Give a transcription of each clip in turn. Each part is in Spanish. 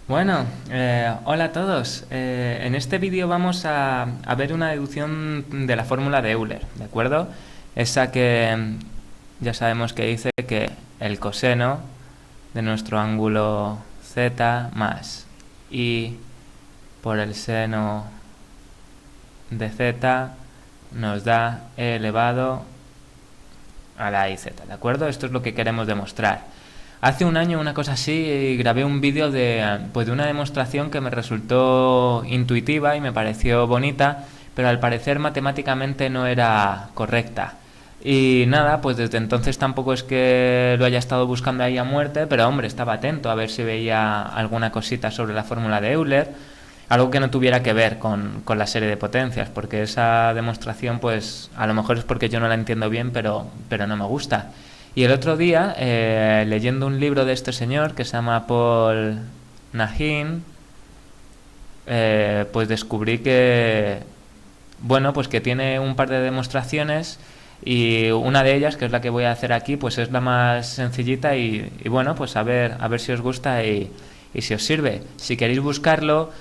Bueno, hola a todos. En este vídeo vamos a ver una deducción de la fórmula de Euler, ¿de acuerdo? Esa que ya sabemos que dice que el coseno de nuestro ángulo z más i por el seno de z nos da e elevado a la iz, ¿de acuerdo? Esto es lo que queremos demostrar. Hace un año, una cosa así, grabé un vídeo de una demostración que me resultó intuitiva y me pareció bonita, pero al parecer matemáticamente no era correcta. Y nada, pues desde entonces tampoco es que lo haya estado buscando ahí a muerte, pero hombre, estaba atento a ver si veía alguna cosita sobre la fórmula de Euler, algo que no tuviera que ver con la serie de potencias, porque esa demostración, pues a lo mejor es porque yo no la entiendo bien, pero no me gusta. Y el otro día, leyendo un libro de este señor que se llama Paul Nahin, pues descubrí que, bueno, pues que tiene un par de demostraciones y una de ellas, que es la que voy a hacer aquí, pues es la más sencillita y bueno, pues a ver si os gusta y si os sirve. Si queréis buscarlo,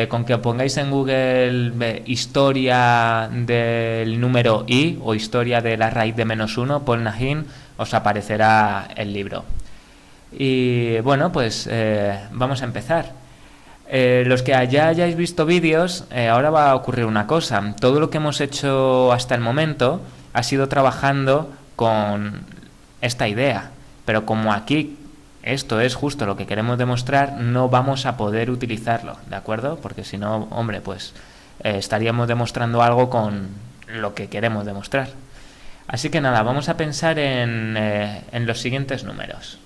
con que pongáis en Google historia del número i o historia de la raíz de -1, Paul Nahin, os aparecerá el libro. Y bueno, pues vamos a empezar. Los que ya hayáis visto vídeos, ahora va a ocurrir una cosa. Todo lo que hemos hecho hasta el momento ha sido trabajando con esta idea. Pero como aquí esto es justo lo que queremos demostrar, no vamos a poder utilizarlo, ¿de acuerdo? Porque si no, hombre, pues estaríamos demostrando algo con lo que queremos demostrar. Así que nada, vamos a pensar en los siguientes números.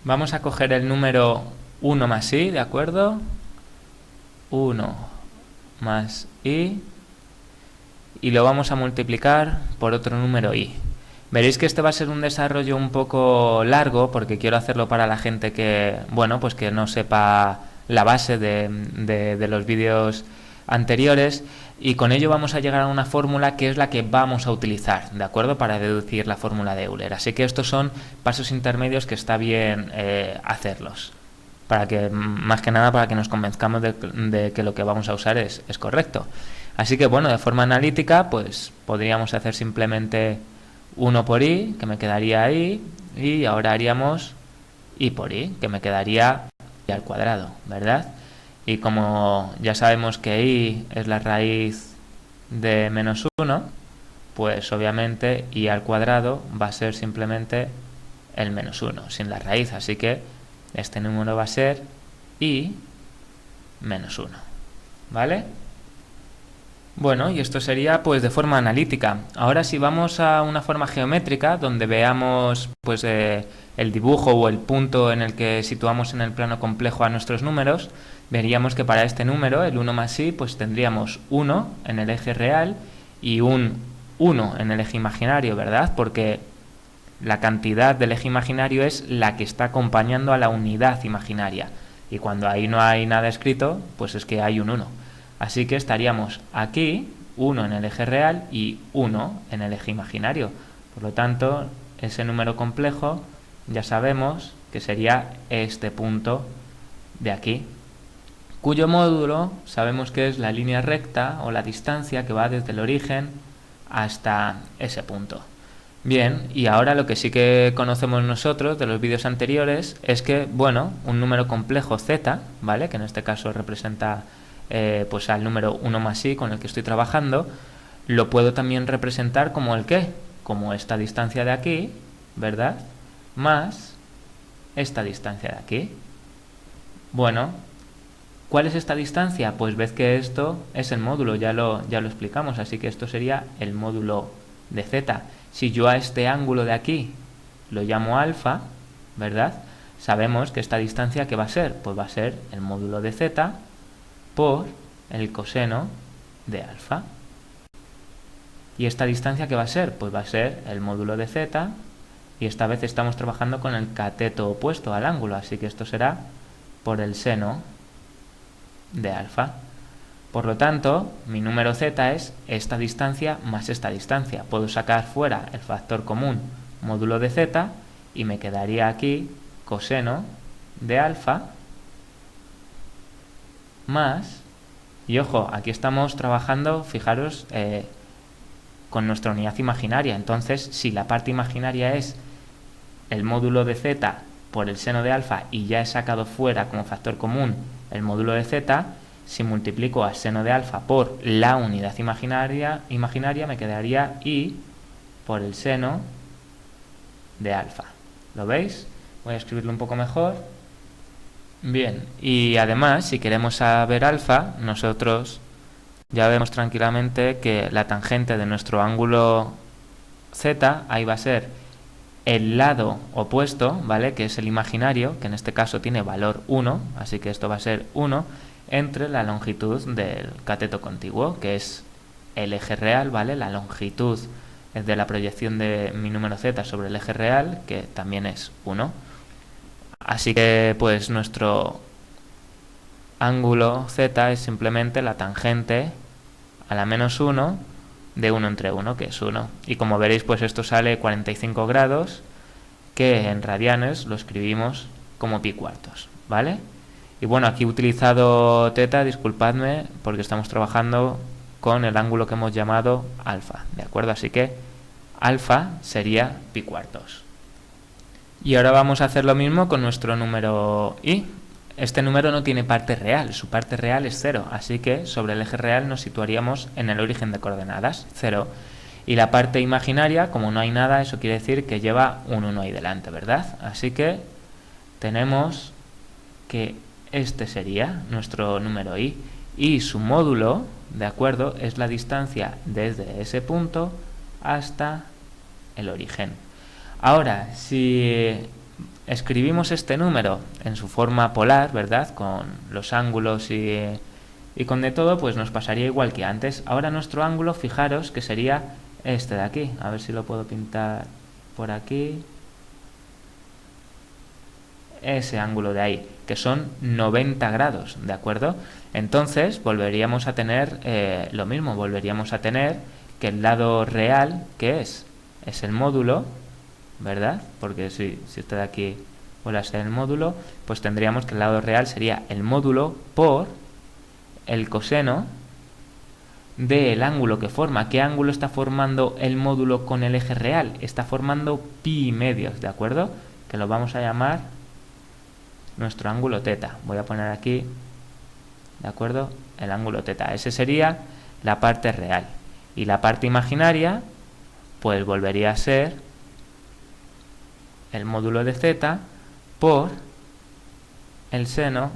Vamos a coger el número 1 más i, ¿de acuerdo? 1 más i y lo vamos a multiplicar por otro número i. Veréis que este va a ser un desarrollo un poco largo porque quiero hacerlo para la gente que, bueno, pues que no sepa la base de los vídeos anteriores, y con ello vamos a llegar a una fórmula que es la que vamos a utilizar, ¿de acuerdo?, para deducir la fórmula de Euler. Así que estos son pasos intermedios que está bien hacerlos, para que, más que nada, para que nos convenzcamos de que lo que vamos a usar es correcto. Así que bueno, de forma analítica, pues podríamos hacer simplemente 1 por i, que me quedaría i, y ahora haríamos i por i, que me quedaría i al cuadrado, ¿verdad? Y como ya sabemos que i es la raíz de -1, pues obviamente i al cuadrado va a ser simplemente el -1, sin la raíz, así que este número va a ser i menos 1, ¿vale? Bueno, y esto sería pues de forma analítica. Ahora si vamos a una forma geométrica donde veamos pues el dibujo o el punto en el que situamos en el plano complejo a nuestros números, veríamos que para este número, el 1 más i, pues tendríamos 1 en el eje real y un 1 en el eje imaginario, ¿verdad? Porque la cantidad del eje imaginario es la que está acompañando a la unidad imaginaria. Y cuando ahí no hay nada escrito, pues es que hay un 1. Así que estaríamos aquí, 1 en el eje real y 1 en el eje imaginario. Por lo tanto, ese número complejo ya sabemos que sería este punto de aquí, cuyo módulo sabemos que es la línea recta o la distancia que va desde el origen hasta ese punto. Bien, y ahora lo que sí que conocemos nosotros de los vídeos anteriores es que, bueno, un número complejo z, ¿vale?, que en este caso representa pues al número 1 más i con el que estoy trabajando, lo puedo también representar como el ¿qué? Como esta distancia de aquí, ¿verdad?, más esta distancia de aquí. Bueno, ¿cuál es esta distancia? Pues ves que esto es el módulo, ya lo explicamos, así que esto sería el módulo de z. Si yo a este ángulo de aquí lo llamo alfa, ¿verdad?, sabemos que esta distancia, ¿qué va a ser? Pues va a ser el módulo de z por el coseno de alfa. ¿Y esta distancia qué va a ser? Pues va a ser el módulo de z, y esta vez estamos trabajando con el cateto opuesto al ángulo, así que esto será por el seno de alfa. Por lo tanto, mi número z es esta distancia más esta distancia. Puedo sacar fuera el factor común módulo de z y me quedaría aquí coseno de alfa más, y ojo, aquí estamos trabajando, fijaros, con nuestra unidad imaginaria. Entonces, si la parte imaginaria es el módulo de z por el seno de alfa y ya he sacado fuera como factor común el módulo de z, si multiplico al seno de alfa por la unidad imaginaria me quedaría i por el seno de alfa. ¿Lo veis? Voy a escribirlo un poco mejor. Bien, y además, si queremos saber alfa, nosotros ya vemos tranquilamente que la tangente de nuestro ángulo z, ahí va a ser el lado opuesto, ¿vale? Que es el imaginario, que en este caso tiene valor 1, así que esto va a ser 1, entre la longitud del cateto contiguo, que es el eje real, ¿vale? La longitud de la proyección de mi número z sobre el eje real, que también es 1. Así que pues nuestro ángulo z es simplemente la tangente a la menos 1 de 1 entre 1, que es 1. Y como veréis, pues esto sale 45 grados, que en radianes lo escribimos como pi cuartos, ¿vale? Y bueno, aquí he utilizado teta, disculpadme, porque estamos trabajando con el ángulo que hemos llamado alfa, ¿de acuerdo? Así que alfa sería pi cuartos. Y ahora vamos a hacer lo mismo con nuestro número i. Este número no tiene parte real, su parte real es 0, así que sobre el eje real nos situaríamos en el origen de coordenadas, 0. Y la parte imaginaria, como no hay nada, eso quiere decir que lleva un 1 ahí delante, ¿verdad? Así que tenemos que este sería nuestro número i. Y su módulo, ¿de acuerdo?, es la distancia desde ese punto hasta el origen. Ahora, si escribimos este número en su forma polar, ¿verdad?, con los ángulos y con de todo, pues nos pasaría igual que antes. Ahora nuestro ángulo, fijaros que sería este de aquí. A ver si lo puedo pintar por aquí. Ese ángulo de ahí, que son 90 grados, ¿de acuerdo? Entonces volveríamos a tener lo mismo, volveríamos a tener que el lado real, que es el módulo, ¿verdad? Porque si este de aquí vuelve a ser el módulo, pues tendríamos que el lado real sería el módulo por el coseno del ángulo que forma. ¿Qué ángulo está formando el módulo con el eje real? Está formando pi medios, ¿de acuerdo? Que lo vamos a llamar nuestro ángulo teta. Voy a poner aquí, ¿de acuerdo?, el ángulo teta. Ese sería la parte real. Y la parte imaginaria, pues volvería a ser el módulo de z por el seno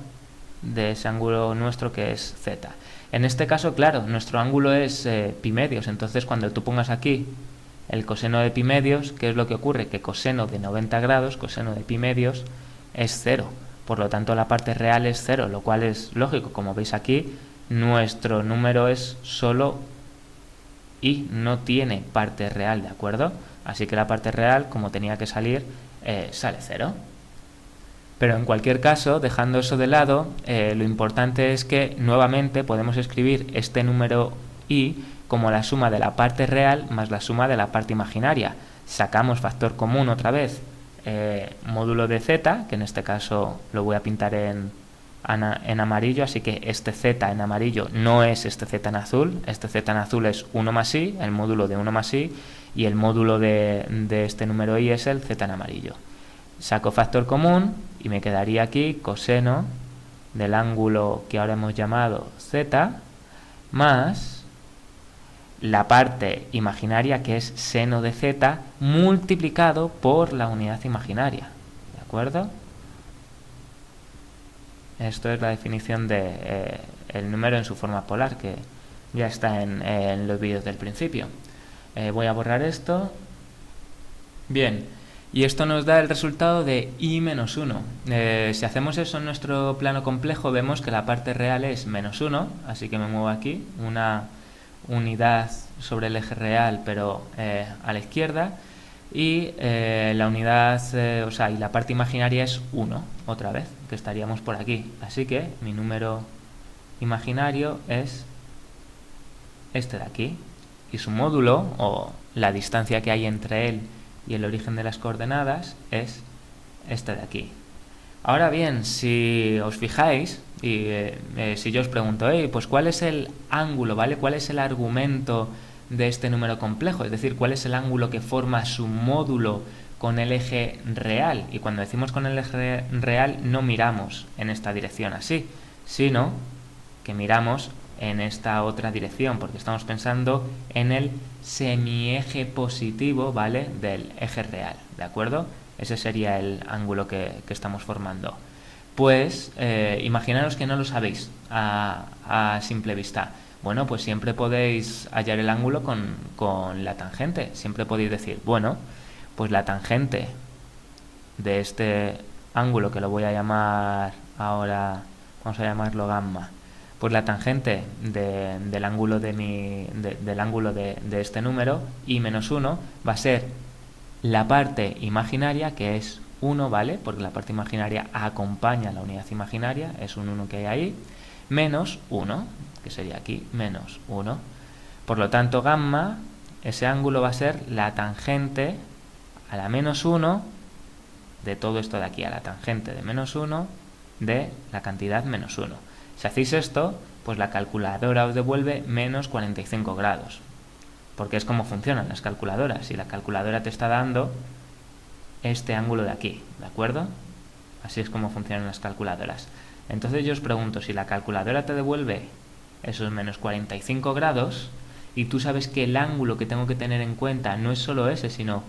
de ese ángulo nuestro que es z. En este caso, claro, nuestro ángulo es pi medios, entonces cuando tú pongas aquí el coseno de pi medios, ¿qué es lo que ocurre? Que coseno de 90 grados, coseno de pi medios, es 0. Por lo tanto, la parte real es 0, lo cual es lógico. Como veis aquí, nuestro número es solo i, no tiene parte real, ¿de acuerdo? Así que la parte real, como tenía que salir, sale 0. Pero en cualquier caso, dejando eso de lado, lo importante es que nuevamente podemos escribir este número i como la suma de la parte real más la suma de la parte imaginaria. Sacamos factor común otra vez, módulo de z, que en este caso lo voy a pintar en amarillo, así que este z en amarillo no es este z en azul. Este z en azul es 1 más i, el módulo de 1 más i, y el módulo de este número i es el z en amarillo. Saco factor común y me quedaría aquí coseno del ángulo que ahora hemos llamado z más la parte imaginaria, que es seno de z, multiplicado por la unidad imaginaria, ¿de acuerdo? Esto es la definición de el número en su forma polar, que ya está en los vídeos del principio. Voy a borrar esto. Bien, y esto nos da el resultado de i menos 1. Si hacemos eso en nuestro plano complejo, vemos que la parte real es menos 1, así que me muevo aquí, una unidad sobre el eje real, pero a la izquierda, y la unidad, y la parte imaginaria es 1, otra vez, que estaríamos por aquí. Así que mi número imaginario es este de aquí, y su módulo, o la distancia que hay entre él y el origen de las coordenadas, es este de aquí. Ahora bien, si os fijáis, y si yo os pregunto, pues ¿cuál es el ángulo, ¿vale? ¿Cuál es el argumento de este número complejo? Es decir, ¿cuál es el ángulo que forma su módulo con el eje real? Y cuando decimos con el eje real no miramos en esta dirección así, sino que miramos en esta otra dirección, porque estamos pensando en el semieje positivo, ¿vale?, del eje real, ¿de acuerdo? Ese sería el ángulo que estamos formando. Pues imaginaros que no lo sabéis a simple vista. Bueno, pues siempre podéis hallar el ángulo con la tangente. Siempre podéis decir, bueno, pues la tangente de este ángulo, que lo voy a llamar ahora, vamos a llamarlo gamma, pues la tangente del ángulo del ángulo de este número, i menos 1, va a ser la parte imaginaria, que es 1, ¿vale? Porque la parte imaginaria acompaña la unidad imaginaria, es un 1 que hay ahí, menos 1, que sería aquí, menos 1. Por lo tanto, gamma, ese ángulo va a ser la tangente a la menos 1 de todo esto de aquí, a la tangente de menos 1 de la cantidad menos 1. Si hacéis esto, pues la calculadora os devuelve menos 45 grados. Porque es como funcionan las calculadoras. Si la calculadora te está dando este ángulo de aquí, ¿de acuerdo? Así es como funcionan las calculadoras. Entonces yo os pregunto, si la calculadora te devuelve esos menos 45 grados, y tú sabes que el ángulo que tengo que tener en cuenta no es solo ese, sino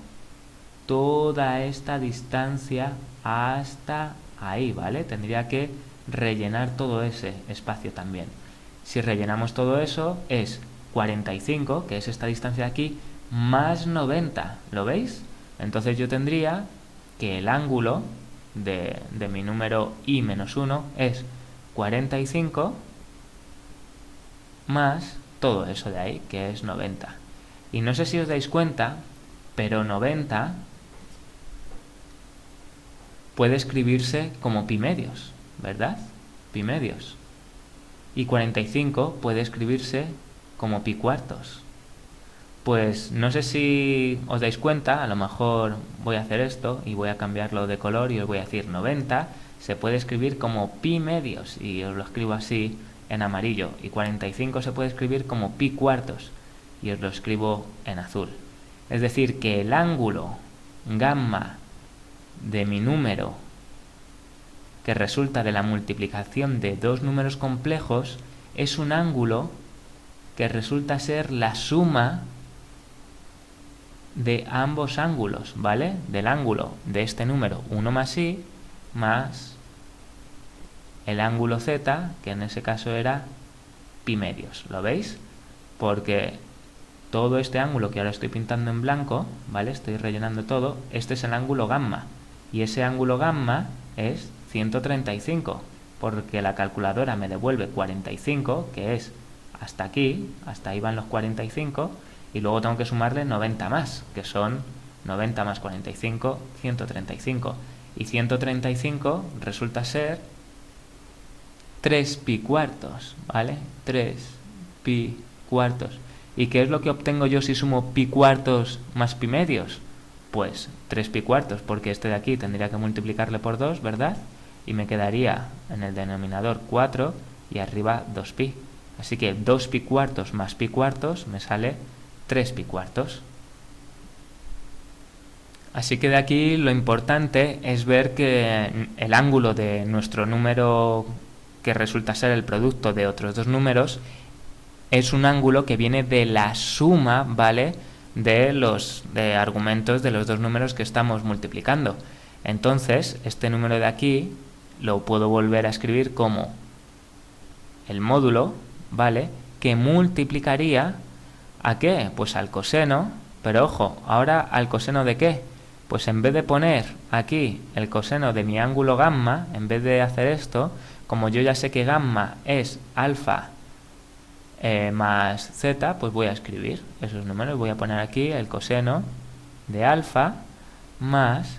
toda esta distancia hasta ahí, ¿vale? Tendría que rellenar todo ese espacio también. Si rellenamos todo eso, es 45, que es esta distancia de aquí, más 90, ¿lo veis? Entonces yo tendría que el ángulo de mi número i menos 1 es 45 más todo eso de ahí, que es 90. Y no sé si os dais cuenta, pero 90 puede escribirse como pi medios, ¿verdad? Pi medios. Y 45 puede escribirse como pi cuartos. Pues no sé si os dais cuenta, a lo mejor voy a hacer esto y voy a cambiarlo de color y os voy a decir 90 se puede escribir como pi medios, y os lo escribo así en amarillo, y 45 se puede escribir como pi cuartos y os lo escribo en azul. Es decir, que el ángulo gamma de mi número, que resulta de la multiplicación de dos números complejos, es un ángulo que resulta ser la suma de ambos ángulos, ¿vale? Del ángulo de este número 1 más i más el ángulo z, que en ese caso era pi medios, ¿lo veis? Porque todo este ángulo que ahora estoy pintando en blanco, ¿vale? Estoy rellenando todo, este es el ángulo gamma, y ese ángulo gamma es 135, porque la calculadora me devuelve 45, que es hasta aquí, hasta ahí van los 45, y luego tengo que sumarle 90 más, que son 90 más 45, 135. Y 135 resulta ser 3 pi cuartos, ¿vale? 3 pi cuartos. ¿Y qué es lo que obtengo yo si sumo pi cuartos más pi medios? Pues 3 pi cuartos, porque este de aquí tendría que multiplicarle por 2, ¿verdad? Y me quedaría en el denominador 4 y arriba 2pi. Así que 2 pi cuartos más pi cuartos me sale 3 pi cuartos. Así que de aquí lo importante es ver que el ángulo de nuestro número, que resulta ser el producto de otros dos números, es un ángulo que viene de la suma, ¿vale?, de los argumentos de los dos números que estamos multiplicando. Entonces, este número de aquí lo puedo volver a escribir como el módulo, ¿vale?, que multiplicaría ¿a qué? Pues al coseno, pero ojo, ahora ¿al coseno de qué? Pues en vez de poner aquí el coseno de mi ángulo gamma, en vez de hacer esto, como yo ya sé que gamma es alfa más z, pues voy a escribir esos números. Voy a poner aquí el coseno de alfa más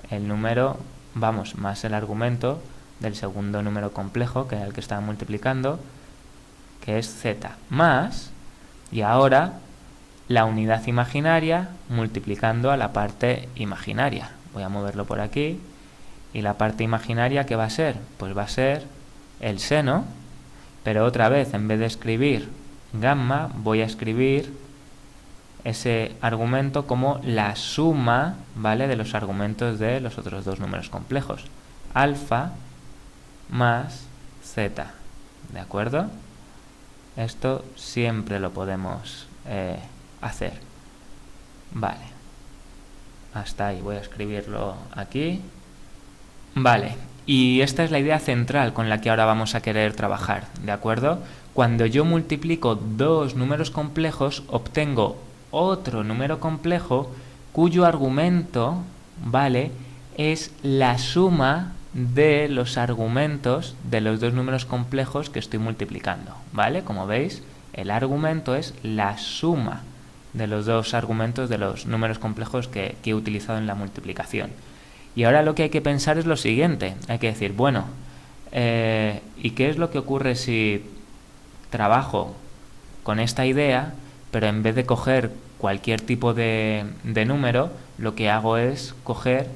el número, más el argumento del segundo número complejo, que era el que estaba multiplicando, que es z, más, y ahora la unidad imaginaria multiplicando a la parte imaginaria. Voy a moverlo por aquí Y la parte imaginaria, ¿qué va a ser? Pues va a ser el seno, pero otra vez, en vez de escribir gamma, voy a escribir ese argumento como la suma, ¿vale?, de los argumentos de los otros dos números complejos. Alfa más zeta, ¿de acuerdo? Esto siempre lo podemos hacer. Vale. Hasta ahí, voy a escribirlo aquí. Vale, y esta es la idea central con la que ahora vamos a querer trabajar, ¿de acuerdo? Cuando yo multiplico dos números complejos, obtengo otro número complejo cuyo argumento, ¿vale?, es la suma de los argumentos de los dos números complejos que estoy multiplicando, ¿vale? Como veis, el argumento es la suma de los dos argumentos de los números complejos que he utilizado en la multiplicación. Y ahora lo que hay que pensar es lo siguiente, hay que decir, bueno, ¿y qué es lo que ocurre si trabajo con esta idea, pero en vez de coger cualquier tipo de número, lo que hago es coger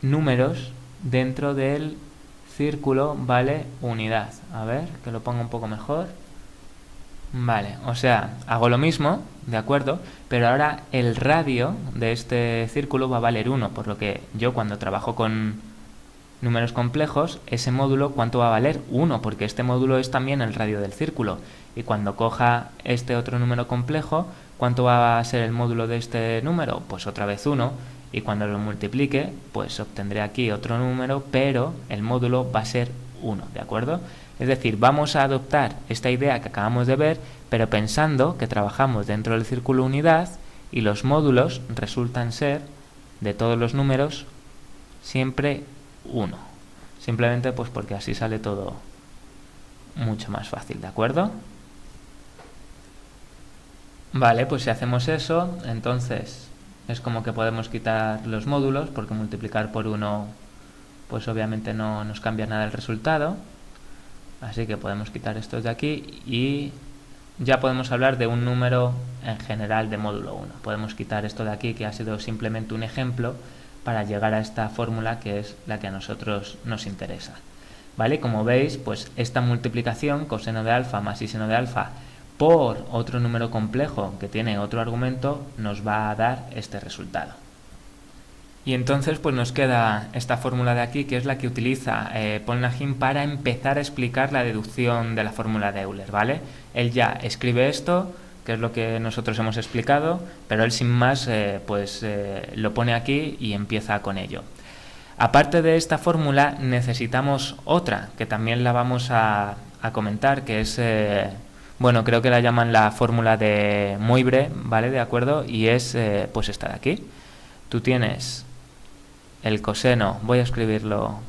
números dentro del círculo, ¿vale?, unidad? A ver, que lo ponga un poco mejor. Vale, o sea, hago lo mismo, ¿de acuerdo? Pero ahora el radio de este círculo va a valer 1, por lo que yo cuando trabajo con números complejos, ese módulo, ¿cuánto va a valer? 1, porque este módulo es también el radio del círculo. Y cuando coja este otro número complejo, ¿cuánto va a ser el módulo de este número? Pues otra vez 1. Y cuando lo multiplique, pues obtendré aquí otro número, pero el módulo va a ser 1, ¿de acuerdo? Es decir, vamos a adoptar esta idea que acabamos de ver, pero pensando que trabajamos dentro del círculo unidad y los módulos resultan ser, de todos los números, siempre 1. Simplemente pues porque así sale todo mucho más fácil, ¿de acuerdo? Vale, pues si hacemos eso, entonces es como que podemos quitar los módulos, porque multiplicar por 1 pues obviamente no nos cambia nada el resultado. Así que podemos quitar estos de aquí y ya podemos hablar de un número en general de módulo 1. Podemos quitar esto de aquí, que ha sido simplemente un ejemplo, para llegar a esta fórmula que es la que a nosotros nos interesa. ¿Vale? Como veis, pues esta multiplicación, coseno de alfa más seno de alfa, por otro número complejo que tiene otro argumento, nos va a dar este resultado. Y entonces pues nos queda esta fórmula de aquí, que es la que utiliza Paul Najim para empezar a explicar la deducción de la fórmula de Euler, ¿vale? Él ya escribe esto, que es lo que nosotros hemos explicado, pero él sin más lo pone aquí y empieza con ello. Aparte de esta fórmula necesitamos otra, que también la vamos a comentar, que es, bueno, creo que la llaman la fórmula de Moivre, ¿vale? ¿De acuerdo? Y es pues esta de aquí. Tú tienes el coseno, voy a escribirlo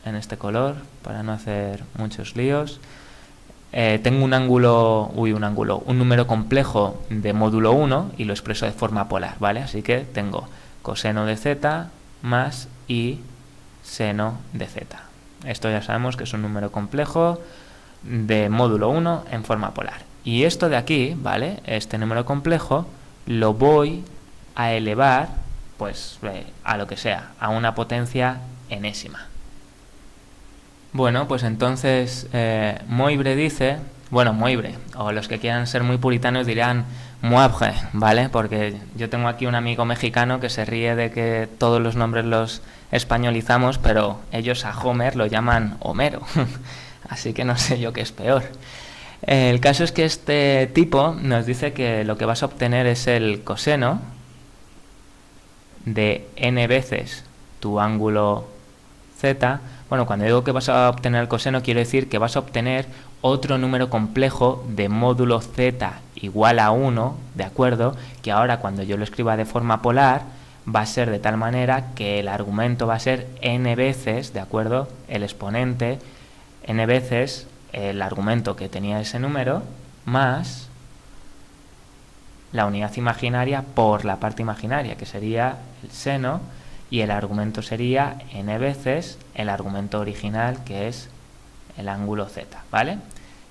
en este color para no hacer muchos líos. Tengo un número complejo de módulo 1 y lo expreso de forma polar, ¿vale? Así que tengo coseno de z más y seno de z. Esto ya sabemos que es un número complejo de módulo 1 en forma polar. Y esto de aquí, ¿vale? Este número complejo lo voy a elevar pues a lo que sea, a una potencia enésima. Bueno, pues entonces Moivre dice, bueno, Moivre, o los que quieran ser muy puritanos dirán Moivre, ¿vale? Porque yo tengo aquí un amigo mexicano que se ríe de que todos los nombres los españolizamos, pero ellos a Homer lo llaman Homero, así que no sé yo qué es peor. El caso es que este tipo nos dice que lo que vas a obtener es el coseno de n veces tu ángulo z. Bueno, cuando digo que vas a obtener el coseno, quiero decir que vas a obtener otro número complejo de módulo z igual a 1, ¿de acuerdo? Que ahora cuando yo lo escriba de forma polar va a ser de tal manera que el argumento va a ser n veces, ¿de acuerdo? El exponente n veces el argumento que tenía ese número más la unidad imaginaria por la parte imaginaria, que sería el seno, y el argumento sería n veces el argumento original, que es el ángulo z, ¿vale?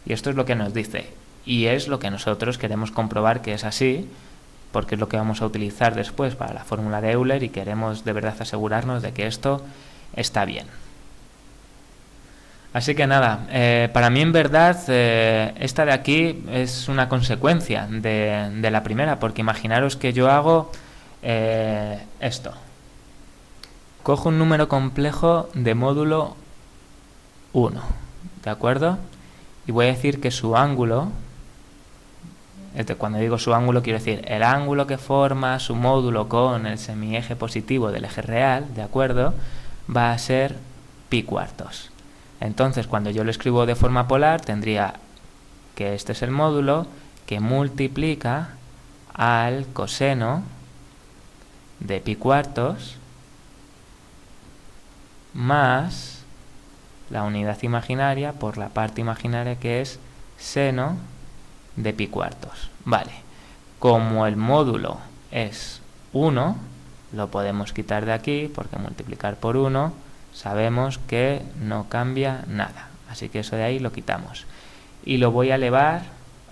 Y esto es lo que nos dice, y es lo que nosotros queremos comprobar que es así, porque es lo que vamos a utilizar después para la fórmula de Euler, y queremos de verdad asegurarnos de que esto está bien. Así que nada, para mí en verdad esta de aquí es una consecuencia de la primera, porque imaginaros que yo hago esto. Cojo un número complejo de módulo 1, ¿de acuerdo? Y voy a decir que su ángulo, cuando digo su ángulo quiero decir el ángulo que forma su módulo con el semieje positivo del eje real, ¿de acuerdo? Va a ser pi cuartos. Entonces, cuando yo lo escribo de forma polar, tendría que este es el módulo que multiplica al coseno de pi cuartos más la unidad imaginaria por la parte imaginaria que es seno de pi cuartos. Vale, como el módulo es 1, lo podemos quitar de aquí porque multiplicar por 1 sabemos que no cambia nada, así que eso de ahí lo quitamos. Y lo voy a elevar,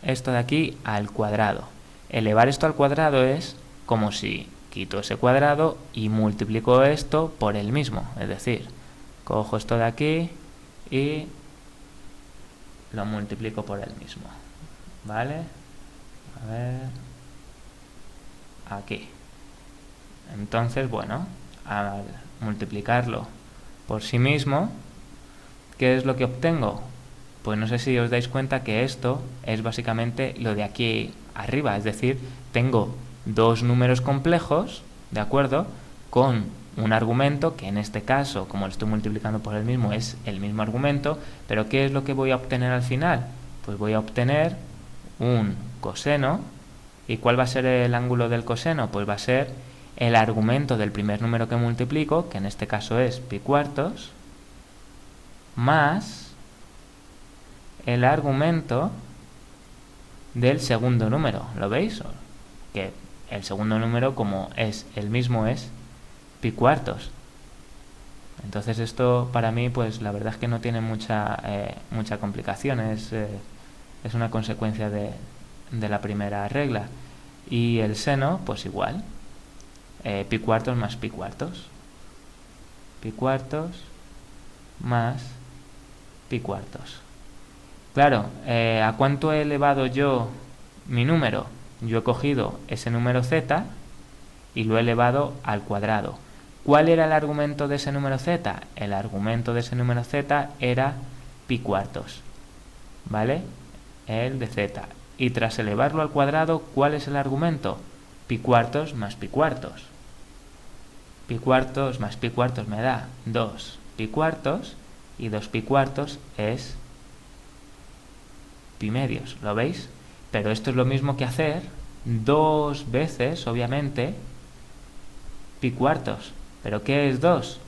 esto de aquí, al cuadrado. Elevar esto al cuadrado es como si quito ese cuadrado y multiplico esto por el mismo, es decir, cojo esto de aquí y lo multiplico por el mismo, ¿vale? A ver, aquí. Entonces, bueno, al multiplicarlo por sí mismo, ¿qué es lo que obtengo? Pues no sé si os dais cuenta que esto es básicamente lo de aquí arriba, es decir, tengo dos números complejos, ¿de acuerdo?, con un argumento que en este caso, como lo estoy multiplicando por el mismo, es el mismo argumento, pero ¿qué es lo que voy a obtener al final? Pues voy a obtener un coseno. ¿Y cuál va a ser el ángulo del coseno? Pues va a ser el argumento del primer número que multiplico, que en este caso es pi cuartos, más el argumento del segundo número. ¿Lo veis? Que el segundo número, como es el mismo, es pi cuartos. Entonces esto para mí, pues la verdad es que no tiene mucha complicación, es una consecuencia de la primera regla. Y el seno, pues igual, pi cuartos más pi cuartos, pi cuartos más pi cuartos. Claro, ¿a cuánto he elevado yo mi número? Yo he cogido ese número z y lo he elevado al cuadrado. ¿Cuál era el argumento de ese número z? El argumento de ese número z era pi cuartos, ¿vale? El de z. Y tras elevarlo al cuadrado, ¿cuál es el argumento? Pi cuartos más pi cuartos. Pi cuartos más pi cuartos me da 2 pi cuartos, y 2 pi cuartos es pi medios, ¿lo veis? Pero esto es lo mismo que hacer 2 veces, obviamente, pi cuartos. ¿Pero qué es 2?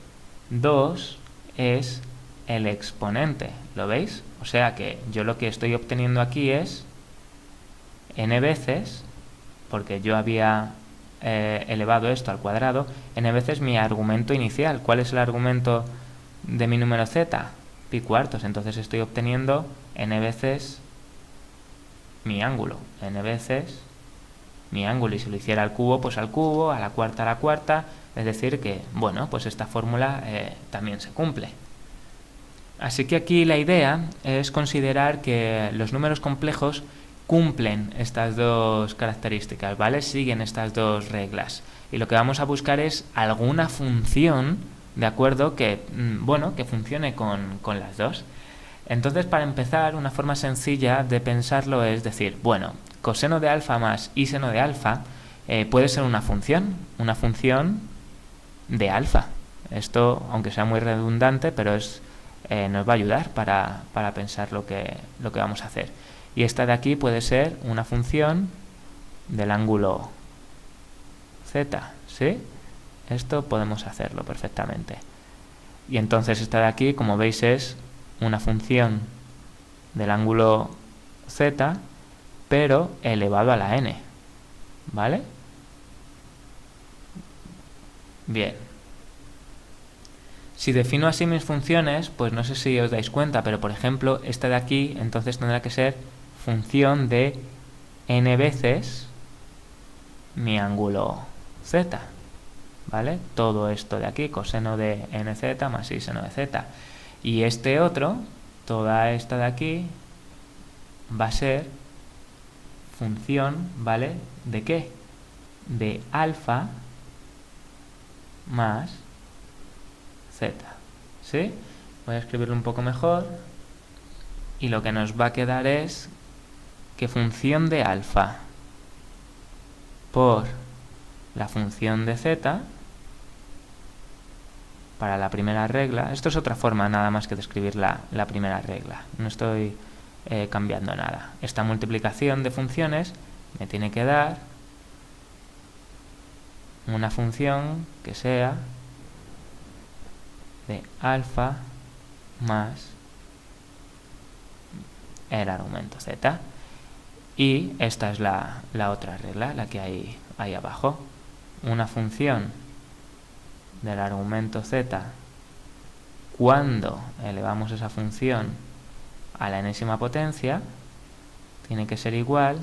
2 es el exponente, ¿lo veis? O sea que yo lo que estoy obteniendo aquí es n veces, porque yo había elevado esto al cuadrado, n veces mi argumento inicial. ¿Cuál es el argumento de mi número z? Pi cuartos. Entonces estoy obteniendo n veces mi ángulo, n veces mi ángulo, y si lo hiciera al cubo, pues al cubo, a la cuarta, es decir que, bueno, pues esta fórmula también se cumple. Así que aquí la idea es considerar que los números complejos cumplen estas dos características, ¿vale? Siguen estas dos reglas. Y lo que vamos a buscar es alguna función, ¿de acuerdo?, que, bueno, que funcione con las dos. Entonces, para empezar, una forma sencilla de pensarlo es decir, bueno, coseno de alfa más y seno de alfa puede ser una función de alfa. Esto, aunque sea muy redundante, pero nos va a ayudar para pensar lo que vamos a hacer. Y esta de aquí puede ser una función del ángulo z, ¿sí? Esto podemos hacerlo perfectamente. Y entonces esta de aquí, como veis, es una función del ángulo z, pero elevado a la n, ¿vale? Bien. Si defino así mis funciones, pues no sé si os dais cuenta, pero por ejemplo, esta de aquí entonces tendrá que ser función de n veces mi ángulo z. ¿vale? Todo esto de aquí, coseno de nz más y seno de z. Y este otro, toda esta de aquí, va a ser función, ¿vale? ¿De qué? De alfa más z, ¿sí? Voy a escribirlo un poco mejor y lo que nos va a quedar es que función de alfa por la función de z para la primera regla, esto es otra forma nada más que de escribir la primera regla, no estoy cambiando nada. Esta multiplicación de funciones me tiene que dar una función que sea de alfa más el argumento z. Y esta es la otra regla, la que hay ahí abajo. Una función del argumento z cuando elevamos esa función a la enésima potencia tiene que ser igual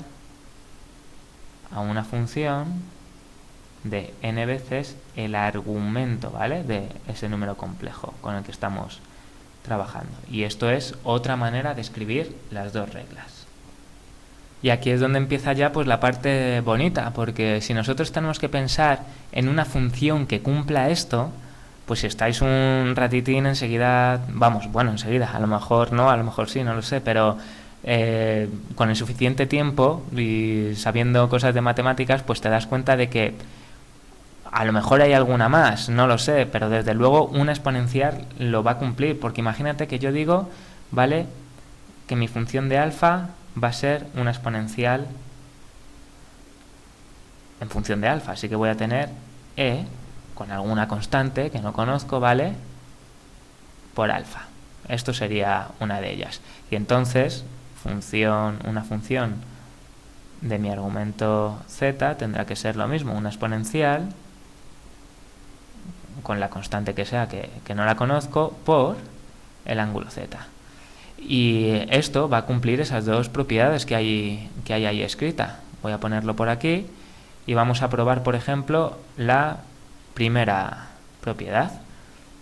a una función de n veces el argumento, ¿vale? De ese número complejo con el que estamos trabajando. Y esto es otra manera de escribir las dos reglas. Y aquí es donde empieza ya pues la parte bonita, porque si nosotros tenemos que pensar en una función que cumpla esto, pues si estáis un ratitín enseguida, enseguida, a lo mejor no, a lo mejor sí, no lo sé, pero con el suficiente tiempo y sabiendo cosas de matemáticas, pues te das cuenta de que a lo mejor hay alguna más, no lo sé, pero desde luego una exponencial lo va a cumplir, porque imagínate que yo digo, ¿vale?, que mi función de alfa va a ser una exponencial en función de alfa, así que voy a tener e con alguna constante que no conozco, ¿vale?, por alfa. Esto sería una de ellas. Y entonces, una función de mi argumento z tendrá que ser lo mismo, una exponencial con la constante que sea, que no la conozco, por el ángulo z. Y esto va a cumplir esas dos propiedades que hay ahí escrita. Voy a ponerlo por aquí y vamos a probar, por ejemplo, la primera propiedad.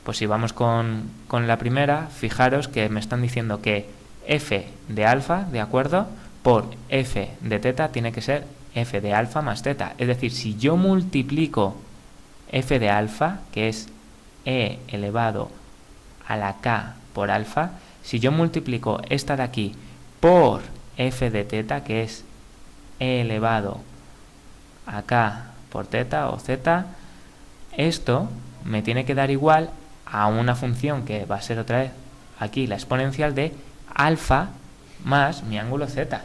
Pues si vamos con la primera, fijaros que me están diciendo que f de alfa, ¿de acuerdo?, por f de teta tiene que ser f de alfa más teta. Es decir, si yo multiplico f de alfa, que es e elevado a la k por alfa, si yo multiplico esta de aquí por f de teta, que es e elevado a k por teta o z, esto me tiene que dar igual a una función que va a ser otra vez aquí la exponencial de alfa más mi ángulo z.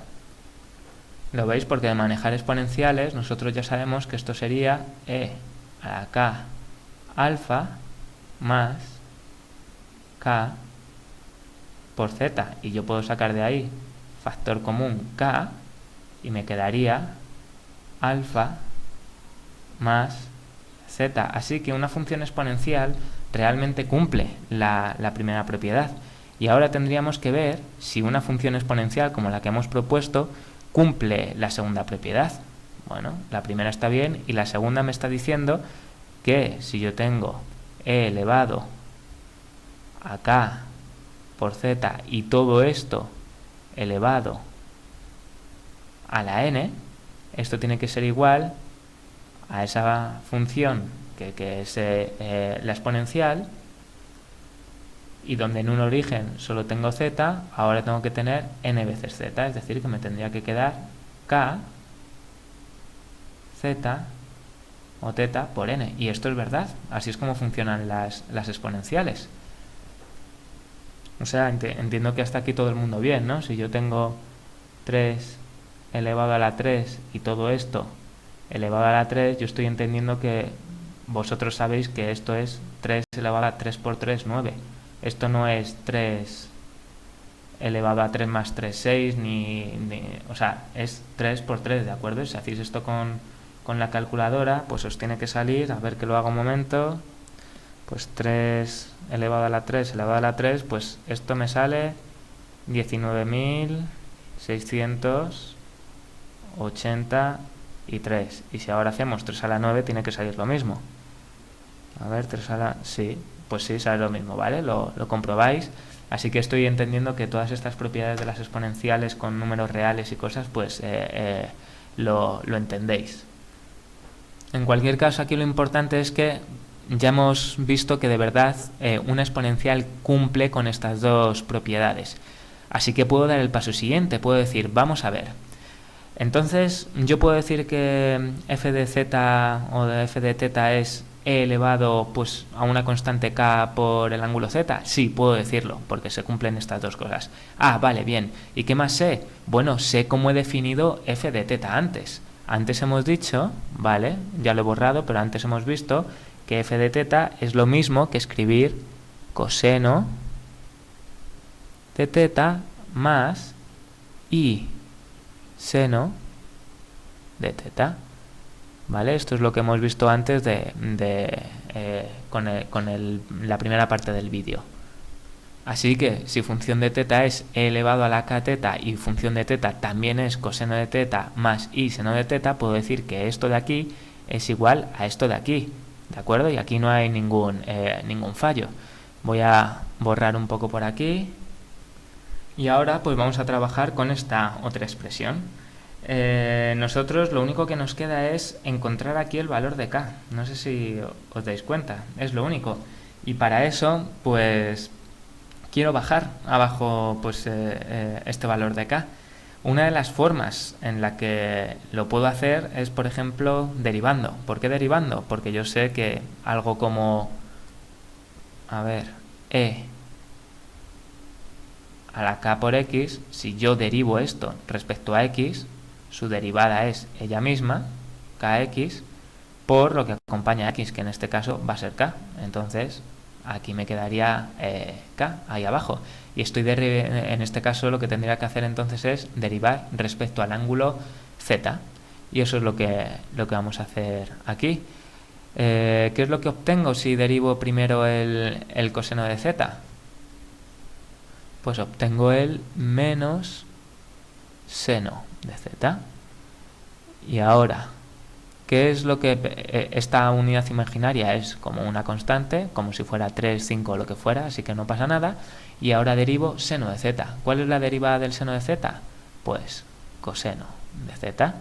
¿Lo veis? Porque de manejar exponenciales nosotros ya sabemos que esto sería e a la k alfa más k por z, y yo puedo sacar de ahí factor común k y me quedaría alfa más z. Así que una función exponencial realmente cumple la primera propiedad. Y ahora tendríamos que ver si una función exponencial como la que hemos propuesto cumple la segunda propiedad. Bueno, la primera está bien y la segunda me está diciendo que si yo tengo e elevado a k por z y todo esto elevado a la n, esto tiene que ser igual a esa función que es la exponencial, y donde en un origen solo tengo z, ahora tengo que tener n veces z, es decir, que me tendría que quedar k z o teta por n. Y esto es verdad, así es como funcionan las exponenciales. O sea, entiendo que hasta aquí todo el mundo bien, ¿no? Si yo tengo 3 elevado a la 3 y todo esto elevado a la 3, yo estoy entendiendo que vosotros sabéis que esto es 3 elevado a 3 por 3, 9. Esto no es 3 elevado a 3 más 3, 6, o sea, es 3 por 3, ¿de acuerdo? Si hacéis esto con la calculadora, pues os tiene que salir, a ver que lo haga un momento, pues 3 elevado a la 3 elevado a la 3, pues esto me sale 19.683, y si ahora hacemos 3 a la 9 tiene que salir lo mismo. A ver, 3 a la... Sí, pues sí, sale lo mismo, ¿vale? Lo comprobáis. Así que estoy entendiendo que todas estas propiedades de las exponenciales con números reales y cosas, pues lo entendéis. En cualquier caso, aquí lo importante es que ya hemos visto que de verdad una exponencial cumple con estas dos propiedades. Así que puedo dar el paso siguiente, puedo decir, vamos a ver. Entonces, yo puedo decir que f de z o de f de θ es e elevado pues, a una constante k por el ángulo z. Sí, puedo decirlo, porque se cumplen estas dos cosas. Ah, vale, bien. ¿Y qué más sé? Bueno, sé cómo he definido f de θ antes. Antes hemos dicho, vale, ya lo he borrado, pero antes hemos visto que f de θ es lo mismo que escribir coseno de θ más i seno de θ. ¿Vale? Esto es lo que hemos visto antes con la primera parte del vídeo. Así que si función de θ es e elevado a la k θ y función de θ también es coseno de θ más i seno de θ, puedo decir que esto de aquí es igual a esto de aquí, ¿de acuerdo? Y aquí no hay ningún fallo. Voy a borrar un poco por aquí y ahora pues vamos a trabajar con esta otra expresión. Nosotros lo único que nos queda es encontrar aquí el valor de k. No sé si os dais cuenta, es lo único. Y para eso pues quiero bajar abajo pues este valor de k. Una de las formas en la que lo puedo hacer es, por ejemplo, derivando. ¿Por qué derivando? Porque yo sé que algo como, a ver, e a la k por x, si yo derivo esto respecto a x, su derivada es ella misma, kx, por lo que acompaña a x, que en este caso va a ser k. Entonces, aquí me quedaría k, ahí abajo. Y en este caso lo que tendría que hacer entonces es derivar respecto al ángulo z. Y eso es lo que vamos a hacer aquí. ¿Qué es lo que obtengo si derivo primero el coseno de z? Pues obtengo el menos seno de z. Y ahora, ¿qué es lo que esta unidad imaginaria es? Como una constante, como si fuera 3, 5 o lo que fuera, así que no pasa nada. Y ahora derivo seno de z. ¿Cuál es la derivada del seno de z? Pues coseno de z.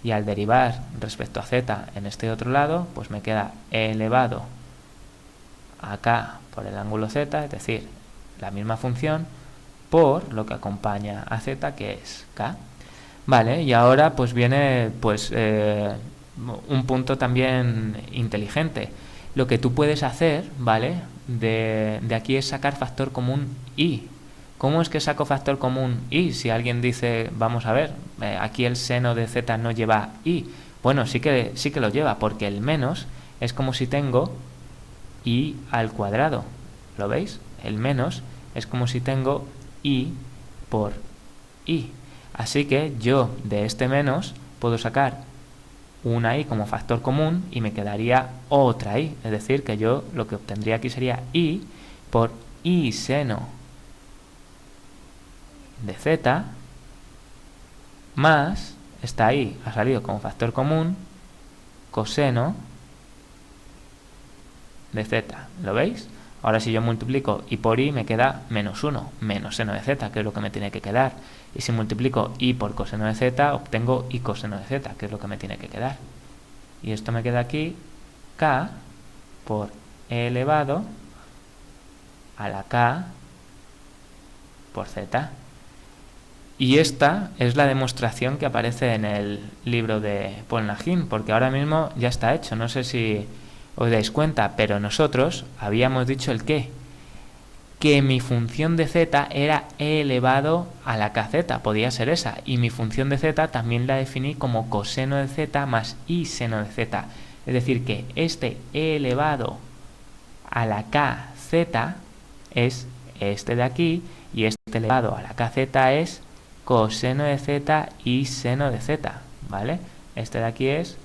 Y al derivar respecto a z en este otro lado, pues me queda e elevado a k por el ángulo z, es decir, la misma función por lo que acompaña a z, que es k. Vale, y ahora pues viene pues un punto también inteligente. Lo que tú puedes hacer, ¿vale? De aquí es sacar factor común i. ¿Cómo es que saco factor común i? Si alguien dice, vamos a ver, aquí el seno de z no lleva i. Bueno, sí que lo lleva, porque el menos es como si tengo i al cuadrado. ¿Lo veis? El menos es como si tengo i por i. Así que yo de este menos puedo sacar una i como factor común y me quedaría otra i. Es decir, que yo lo que obtendría aquí sería i por i seno de z más, esta i ha salido como factor común, coseno de z. ¿Lo veis? Ahora si yo multiplico i por i me queda menos 1, menos seno de z, que es lo que me tiene que quedar. Y si multiplico i por coseno de z, obtengo i coseno de z, que es lo que me tiene que quedar. Y esto me queda aquí, k por e elevado a la k por z. Y esta es la demostración que aparece en el libro de Paul Nagin, porque ahora mismo ya está hecho. No sé si os dais cuenta, pero nosotros habíamos dicho el qué. Que mi función de z era e elevado a la kz, podía ser esa. Y mi función de z también la definí como coseno de z más i seno de z. Es decir, que este e elevado a la kz es este de aquí, y este elevado a la kz es coseno de z y seno de z, ¿vale? Este de aquí es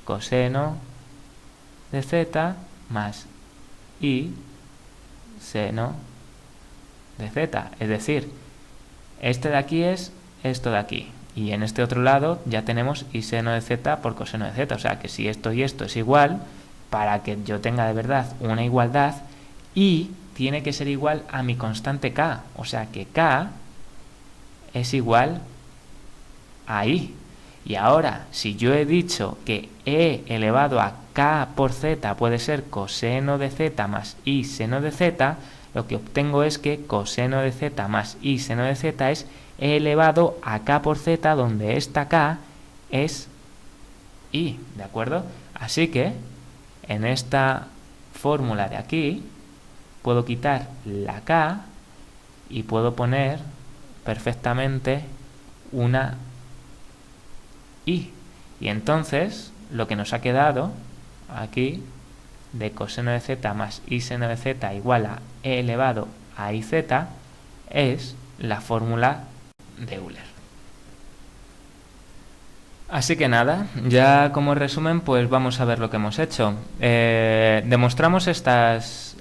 coseno de z más i seno de z. Es decir, este de aquí es esto de aquí. Y en este otro lado ya tenemos i seno de z por coseno de z. O sea que si esto y esto es igual, para que yo tenga de verdad una igualdad, y tiene que ser igual a mi constante k, o sea que k es igual a i. Y ahora, si yo he dicho que e elevado a k por z puede ser coseno de z más i seno de z, lo que obtengo es que coseno de z más i seno de z es e elevado a k por z, donde esta k es i, ¿de acuerdo? Así que en esta fórmula de aquí puedo quitar la k y puedo poner perfectamente una i. Y entonces lo que nos ha quedado aquí de coseno de z más i seno de z igual a e elevado a iz es la fórmula de Euler. Así que nada, ya como resumen, pues vamos a ver lo que hemos hecho. Demostramos estas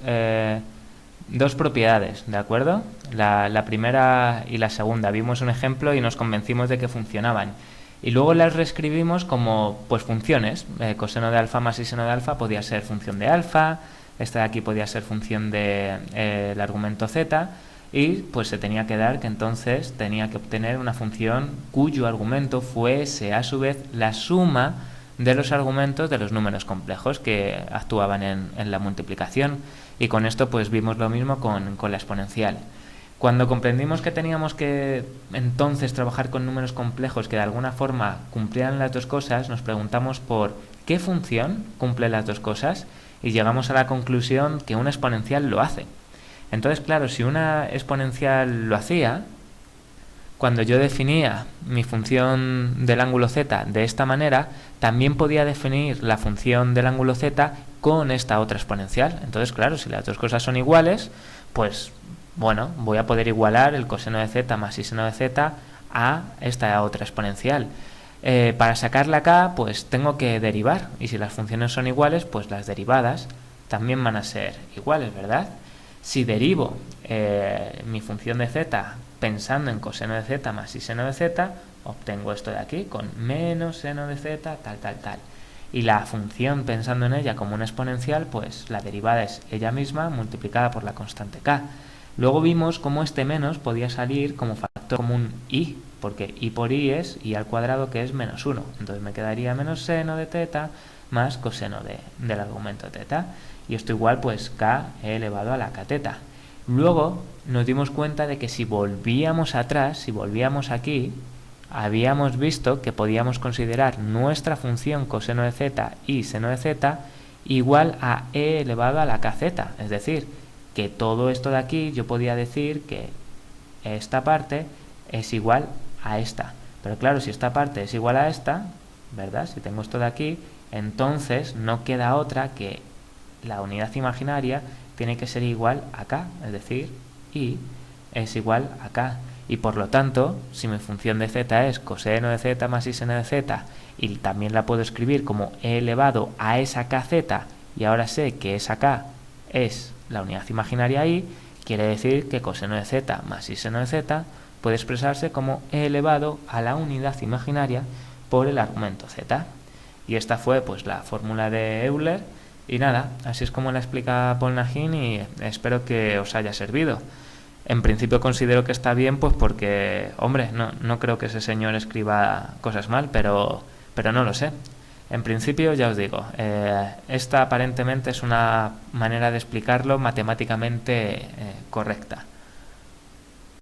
dos propiedades, ¿de acuerdo? La primera y la segunda. Vimos un ejemplo y nos convencimos de que funcionaban. Y luego las reescribimos como pues funciones. Coseno de alfa más i seno de alfa podía ser función de alfa, esta de aquí podía ser función de el argumento z, y pues se tenía que dar que entonces tenía que obtener una función cuyo argumento fuese a su vez la suma de los argumentos de los números complejos que actuaban en la multiplicación. Y con esto pues vimos lo mismo con la exponencial. Cuando comprendimos que teníamos que entonces trabajar con números complejos que de alguna forma cumplieran las dos cosas, nos preguntamos por qué función cumple las dos cosas y llegamos a la conclusión que una exponencial lo hace. Entonces, claro, si una exponencial lo hacía, cuando yo definía mi función del ángulo z de esta manera, también podía definir la función del ángulo z con esta otra exponencial. Entonces, claro, si las dos cosas son iguales, pues bueno, voy a poder igualar el coseno de z más i seno de z a esta otra exponencial. Para sacarla acá, pues tengo que derivar, y si las funciones son iguales, pues las derivadas también van a ser iguales, ¿verdad? Si derivo mi función de z pensando en coseno de z más i seno de z, obtengo esto de aquí con menos seno de z, tal, tal, tal. Y la función pensando en ella como una exponencial, pues la derivada es ella misma multiplicada por la constante k. Luego vimos cómo este menos podía salir como factor común i, porque i por i es i al cuadrado, que es menos 1. Entonces me quedaría menos seno de θ más coseno del argumento θ. Y esto igual pues k elevado a la kθ. Luego nos dimos cuenta de que si volvíamos atrás, si volvíamos aquí, habíamos visto que podíamos considerar nuestra función coseno de z y seno de z igual a e elevado a la kz. Es decir, que todo esto de aquí yo podía decir que esta parte es igual a esta. Pero claro, si esta parte es igual a esta, ¿verdad? Si tengo esto de aquí, entonces no queda otra que la unidad imaginaria tiene que ser igual a k, es decir, i es igual a k. Y por lo tanto, si mi función de z es coseno de z más i seno de z, y también la puedo escribir como e elevado a esa kz, y ahora sé que esa k es la unidad imaginaria i, quiere decir que coseno de z más i seno de z puede expresarse como e elevado a la unidad imaginaria por el argumento z. Y esta fue pues la fórmula de Euler. Y nada, así es como la explica Paul Najin, y espero que os haya servido. En principio considero que está bien, pues porque, hombre, no creo que ese señor escriba cosas mal, pero no lo sé. En principio, ya os digo, esta aparentemente es una manera de explicarlo matemáticamente correcta.